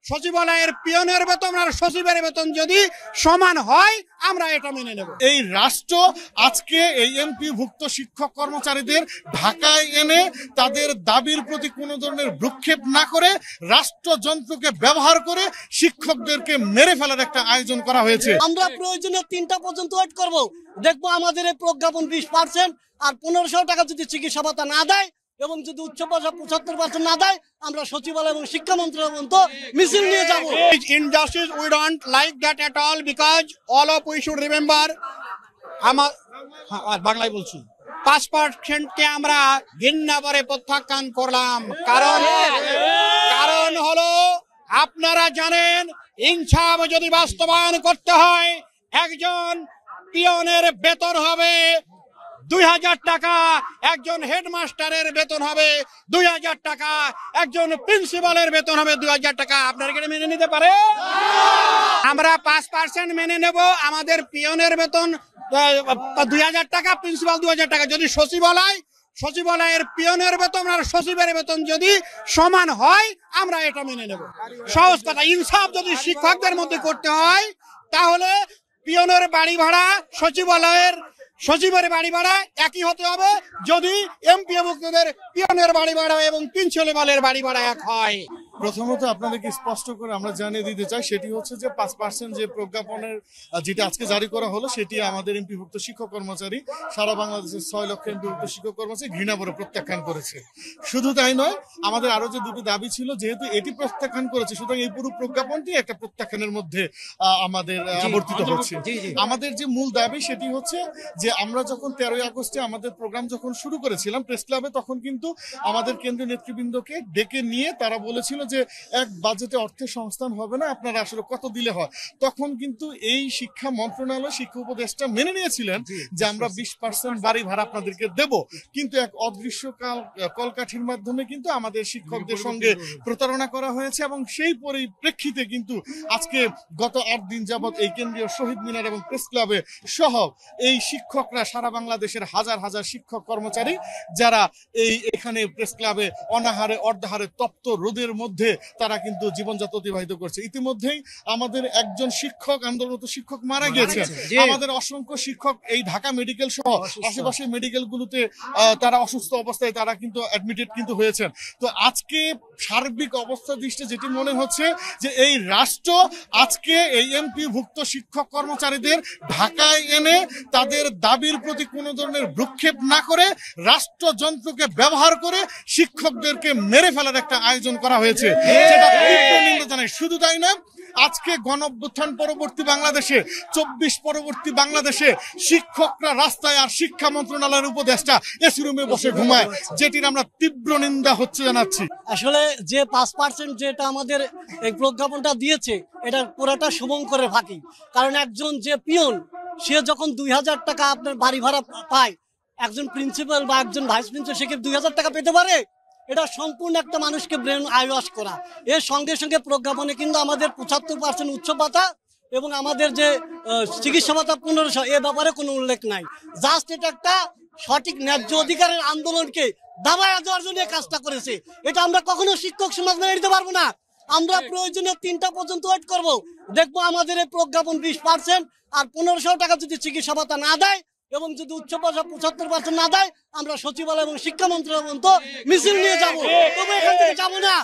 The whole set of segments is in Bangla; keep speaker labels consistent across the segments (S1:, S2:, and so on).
S1: সচিবালয়ের পিয়নের বেতন আর সচিবের বেতন যদি সমান হয় আমরা এটা মেনে নেব।
S2: এই রাষ্ট্র আজকে এই এমপি ভুক্ত শিক্ষক কর্মচারীদের ঢাকায় এনে তাদের দাবির প্রতি কোনো ধরনের ভ্রুক্ষেপ না করে রাষ্ট্রযন্ত্রকে ব্যবহার করে শিক্ষকদেরকে মেরে ফেলার একটা আয়োজন করা হয়েছে।
S3: আমরা প্রয়োজনে 3টা পর্যন্ত ওয়েট করব, দেখবো আমাদের এই প্রজ্ঞাপন 20% আর 1500 টাকা যদি চিকিৎসা ভাতা না দেয় এবং যদি উচ্চ ভাষা 75% না দেয় আমরা সচিবালয় এবং শিক্ষা মন্ত্রণালয় পর্যন্ত মিছিল নিয়ে যাব।
S1: Injustice we don't like that at all because all of we should remember আমার বাংলায় বলছি 5% কে আমরা ঘৃণা করে প্রত্যাখ্যান করলাম। কারণ হলো আপনারা জানেন ইনসাফ যদি বাস্তবায়ন করতে হয় একজন পিয়নের বেতন হবে 2000 টাকা, একজন হেডমাস্টারের বেতন হবে 2000 টাকা, একজন প্রিন্সিপালের বেতন হবে 2000 টাকা। আপনারা কি মেনে নিতে পারে? আমরা 5% মেনে নেব। আমাদের পিয়নের বেতন 2000 টাকা, প্রিন্সিপাল 2000 টাকা। যদি সচিবালয়ের পিয়নের বেতন আর সচিবের বেতন যদি সমান হয় আমরা এটা মেনে নেব। সহজ কথা, ইনসাফ যদি শিক্ষকদের মধ্যে করতে হয় তাহলে পিয়নের বাড়ি ভাড়া সচিবের বাড়ি ভাড়া একই হতে হবে। যদি এমপি ভুক্তদের পিয়নের বাড়ি ভাড়া এবং প্রিন্সিপালের বাড়ি ভাড়া এক হয়।
S2: প্রথমত আপনাদেরকে স্পষ্ট করে আমরা জানিয়ে দিতে চাই, সেটি হচ্ছে যে 5% যে প্রজ্ঞাপনের যেটা আজকে জারি করা হলো সেটি আমাদের এমপিভুক্ত শিক্ষক কর্মচারী সারা বাংলাদেশের 6 লক্ষ এমপিভুক্ত শিক্ষক কর্মচারী ঘৃণা করে প্রত্যাখ্যান করেছে। শুধু তাই নয়, আমাদের আরো যে দুটি দাবি ছিল, যেহেতু এটি প্রত্যাখ্যান করেছে সুতরাং এই পুরো প্রজ্ঞাপনটি একটা প্রত্যাখ্যানের মধ্যে আমাদের আবর্তিত হচ্ছে। আমাদের যে মূল দাবি সেটি হচ্ছে যে আমরা যখন 13ই আগস্টে আমাদের প্রোগ্রাম যখন শুরু করেছিলাম প্রেস ক্লাবে, তখন কিন্তু আমাদের কেন্দ্রীয় নেতৃবৃন্দকে ডেকে নিয়ে তারা বলেছিল যে এক বাজেটে অর্থের সংস্থান হবে না, আপনারা আসলে কত দিলে হয়। তখন কিন্তু এই শিক্ষা মন্ত্রণালয় শিক্ষা উপদেষ্টা মেনে নিয়েছিলেন যে আমরা 20% বাড়ি ভাড়া আপনাদেরকে দেব, কিন্তু এক অদৃশ্য কলকাঠির মাধ্যমে কিন্তু আমাদের শিক্ষকদের সঙ্গে প্রতারণা করা হয়েছে এবং সেই পরিপ্রেক্ষিতে কিন্তু আজকে গত 8 দিন যাবৎ এই কেন্দ্রীয় শহীদ মিনার এবং প্রেস ক্লাবে সহ এই শিক্ষকরা সারা বাংলাদেশের হাজার হাজার শিক্ষক কর্মচারী যারা এখানে প্রেস ক্লাবে অনাহারে অর্ধাহারে তপ্ত রোদের মধ্যে তারা কিন্তু জীবনযাত্রা অতিবাহিত করছে। ইতিমধ্যেই আমাদের একজন শিক্ষক আন্দোলনরত শিক্ষক মারা গিয়েছে। আমাদের অসংখ্য শিক্ষক এই ঢাকা মেডিকেল সহ আশেপাশের মেডিকেল গুলোতে তারা অসুস্থ অবস্থায় তারা কিন্তু অ্যাডমিটেড কিন্তু হয়েছেন। তো আজকে সার্বিক অবস্থা দৃষ্টিতে যেটি মনে হচ্ছে যে এই রাষ্ট্র আজকে এই এমপি ভুক্ত শিক্ষক কর্মচারীদের ঢাকায় এনে তাদের দাবির প্রতি কোনো ধরনের ভ্রুক্ষেপ না করে রাষ্ট্রযন্ত্রকে ব্যবহার করে শিক্ষকদেরকে মেরে ফেলার একটা আয়োজন করা হয়েছে, যেটা তীব্র নিন্দা জানাই। শুধু তাই না, আজকে গণঅভ্যুত্থান পরবর্তী বাংলাদেশে 24 পরবর্তী বাংলাদেশে শিক্ষকরা রাস্তায় আর শিক্ষা মন্ত্রণালয়ের উপদেষ্টা এসি রুমে বসে ঘুমায়, যেটির আমরা তীব্র নিন্দা হচ্ছে জানাচ্ছি।
S3: আসলে যে 5% যেটা আমাদের এই প্রজ্ঞাপনটা দিয়েছে এটা পুরাটা শুভঙ্করের ফাঁকি। কারণ একজন যে পিয়ন সে যখন 2000 টাকা আপনার বাড়ি ভাড়া পায়, একজন প্রিন্সিপাল বা একজন ভাইস প্রিন্সিপাল সে কি 2000 টাকা পেতে পারে? এটা সম্পূর্ণ একটা মানুষকে ব্রেন আইওয়াশ করা। এর সঙ্গে সঙ্গে প্রজ্ঞাপনে কিন্তু আমাদের 75% উচ্চ ভাতা এবং আমাদের যে চিকিৎসা ভাতা 1500 এ ব্যাপারে কোনো উল্লেখ নাই। জাস্ট এটা একটা সঠিক ন্যায্য অধিকারের আন্দোলনকে দাবায় দেওয়ার জন্য কাজটা করেছে। এটা আমরা কখনো শিক্ষক সমাজ মেনে নিতে পারবো না। আমরা প্রয়োজনে 3টা পর্যন্ত ওয়েট করব, দেখবো আমাদের এই প্রজ্ঞাপন 20% আর 1500 টাকা যদি চিকিৎসা ভাতা না দেয় এবং যদি উচ্চ ভাষা 75% না দেয় আমরা সচিবালয় এবং শিক্ষা মন্ত্রণালয় পর্যন্ত মিছিল নিয়ে যাব। তবে এখান থেকে যাবো না,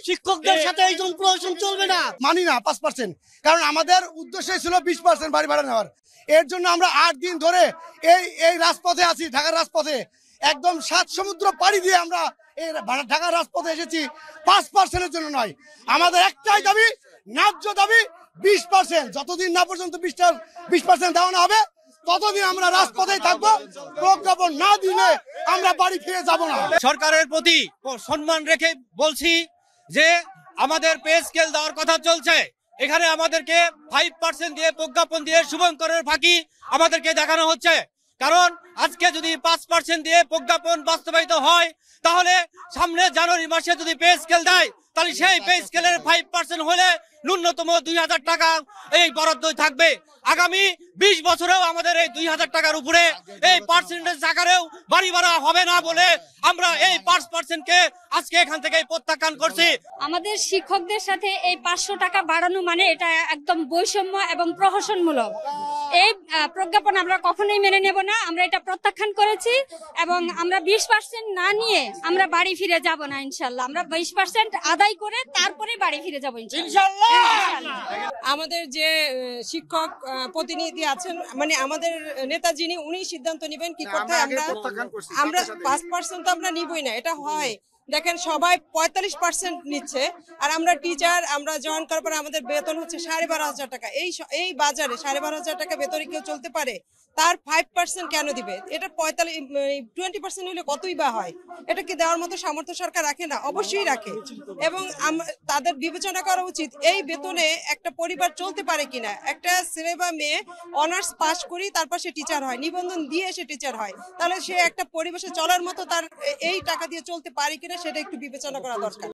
S3: শিক্ষকদের সাথে এই প্রশাসন চলবে না।
S4: মানি না 5%, কারণ আমাদের উদ্দেশ্য ছিল 20% বাড়ি ভাড়া নেওয়ার। এর জন্য আমরা 8 দিন ধরে এই রাজপথে আছি, ঢাকার রাজপথে একদম 7 সমুদ্র পাড়ি দিয়ে আমরা এই ঢাকার রাজপথে এসেছি। 5%-এর জন্য নয়, আমাদের একটাই দাবি, ন্যায্য দাবি 20%। যতদিন না পর্যন্ত 20% দেওয়া না হবে ততদিন আমরা রাজপথেই থাকবো। প্রজ্ঞাপন না দিলে আমরা বাড়ি ফিরে যাব না।
S5: সরকারের প্রতি সম্মান রেখে বলছি যে আমাদের পে স্কেল দেওয়ার কথা চলছে, এখানে আমাদেরকে 5% দিয়ে প্রজ্ঞাপন দিয়ে শুভঙ্করের ফাঁকি আমাদেরকে দেখানো হচ্ছে। কারণ আজকে যদি 5% দিয়ে প্রজ্ঞাপন বাস্তবায়িত হয় তাহলে সামনে জানুয়ারি মাসে যদি পে স্কেল দেয় তাহলে সেই পে স্কেলের 5% হলে ন্যূনতম 2000 টাকা এই বরাদ্দ থাকবে। আগামী 20 বছরেও আমাদের এই 2000 টাকার উপরে এই পার্সেন্টেজ আকারেও বাড়ি ভাড়া হবে না বলে আমরা এই 5%কে আজকে এখান থেকে প্রত্যাখ্যান করছি।
S6: আমাদের শিক্ষকদের সাথে এই 500 টাকা বাড়ানো মানে এটা একদম বৈষম্য এবং প্রহসনমূলক। এই প্রজ্ঞাপন আমরা কখনোই মেনে নেব না, আমরা এটা প্রত্যাখ্যান করেছি এবং আমরা 20% না নিয়ে আমরা বাড়ি ফিরে যাব না ইনশাল্লাহ। আমরা 20% আদায় করে তারপরে বাড়ি ফিরে যাব ইনশাল্লাহ।
S7: আমাদের যে শিক্ষক প্রতিনিধি আছেন, মানে আমাদের নেতা যিনি, উনি সিদ্ধান্ত নেবেন কি করতে হয়। আমরা 5% তো আমরা নিবই না, এটা হয়। দেখেন সবাই 45% নিচ্ছে, আর আমরা টিচার, আমরা জয়েন করার পরে আমাদের বেতন হচ্ছে 12,500 টাকা। এই বাজারে 12,500 টাকা বেতনে কেউ চলতে পারে? তার 5% কেন দিবে? এটা 20% হলে কতই বা হয়? এটা কি দেওয়ার মতো সামর্থ্য সরকার রাখে না? অবশ্যই রাখে। এবং তাদের বিবেচনা করা উচিত এই বেতনে একটা পরিবার চলতে পারে কিনা। একটা ছেলে বা মেয়ে অনার্স পাস করি তারপর সে টিচার হয়, নিবন্ধন দিয়ে সে টিচার হয়, তাহলে সে একটা পরিবেশে চলার মতো তার এই টাকা দিয়ে চলতে পারে কিনা সেটা একটু বিবেচনা করা দরকার।